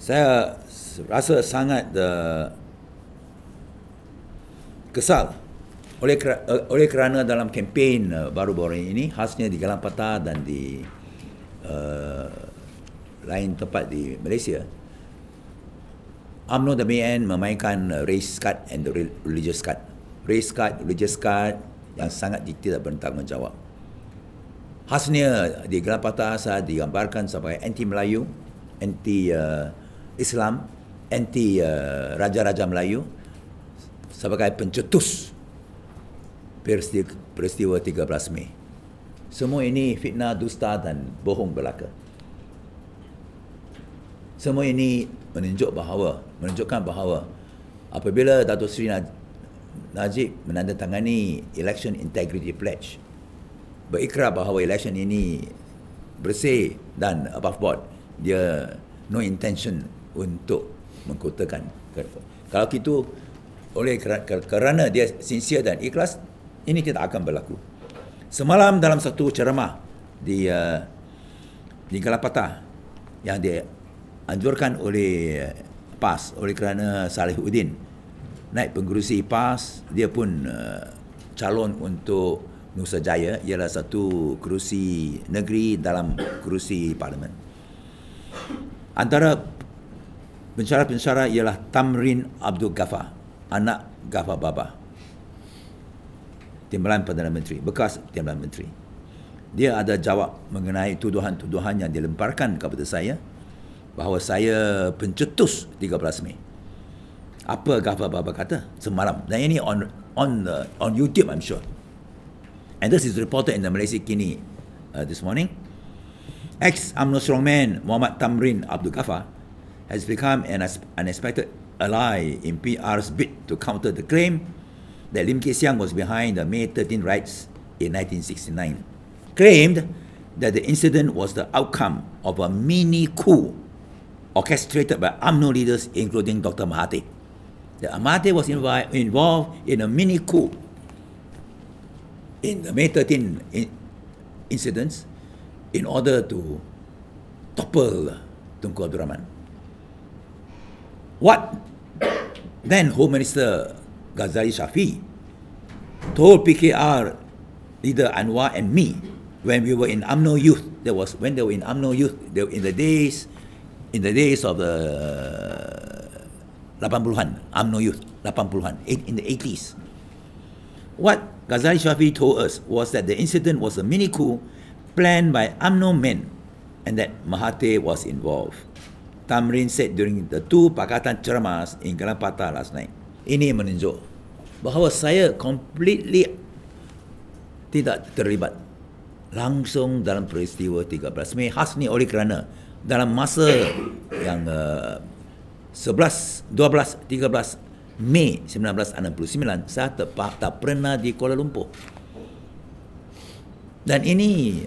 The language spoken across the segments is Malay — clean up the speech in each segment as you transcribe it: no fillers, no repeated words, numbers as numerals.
Saya rasa sangat kesal oleh kerana dalam kempen baru-baru ini, khasnya di Galang Patah dan di lain tempat di Malaysia, UMNO dan BN memainkan race card and religious card. Race card, religious card yang sangat tidak bertanggungjawab. Khasnya di Galang Patah saya digambarkan sebagai anti-Melayu, anti-Islam, anti-Raja-Raja Melayu, sebagai pencetus peristiwa 13 Mei. Semua ini fitnah, dusta dan bohong belaka. Semua ini menunjukkan bahawa apabila Datuk Seri Najib menandatangani Election Integrity Pledge, berikrar bahawa election ini bersih dan above board, dia no intention untuk mengkotakan. Kalau gitu, kerana dia sincere dan ikhlas, ini tidak akan berlaku. Semalam dalam satu ceramah di Galang Patah yang dianjurkan oleh PAS, oleh kerana Salihuddin naik pengerusi PAS, dia pun calon untuk Nusa Jaya, ialah satu kerusi negeri dalam kerusi parlimen. Antara pensyarah-pensyarah ialah Tamrin Abdul Ghaffar, anak Ghaffar Baba, Timbalan Perdana Menteri, bekas Timbalan Menteri. Dia ada jawab mengenai tuduhan-tuduhan yang dilemparkan kepada saya bahawa saya pencetus 13 Mei. Apa Ghaffar Baba kata semalam, dan ini on YouTube, I'm sure. And this is reported in the Malaysia Kini this morning. Ex-UMNO strongman Muhammad Tamrin Abdul Ghaffar has become an unexpected ally in PR's bid to counter the claim that Lim Kay Siang was behind the May 13 riots in 1969. Claimed that the incident was the outcome of a mini coup orchestrated by UMNO leaders, including Dr. Mahathir. That Mahathir was involved in a mini coup in the May 13 incidents in order to topple Tunku Abdul Rahman. What then Home Minister Ghazali Shafie told PKR leader Anwar and me when we were in UMNO Youth, when they were in UMNO Youth, they were in the days of the 80-an, UMNO Youth 80-an, in the 80s. What Ghazali Shafie told us was that the incident was a mini coup planned by UMNO men and that Mahathir was involved. Tamrin said during the two Pakatan ceramahs in Galang Patah last night. Ini menunjuk bahawa saya completely tidak terlibat langsung dalam peristiwa 13 Mei, khasnya oleh kerana dalam masa yang 11, 12, 13 Mei 1969, saya tak pernah di Kuala Lumpur. Dan ini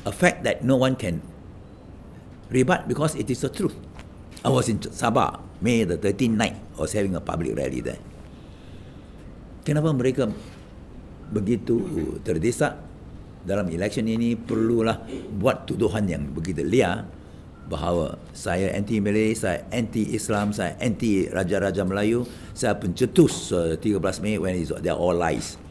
a fact that no one can rebut because it is the truth. I was in Sabah, May the 13th night. I was having a public rally there. Kenapa mereka begitu terdesak dalam election ini? Perlulah buat tuduhan yang begitu liar bahawa saya anti-Malay, saya anti-Islam, saya anti-Raja-Raja Melayu, saya pencetus 13 Mei, when they are all lies.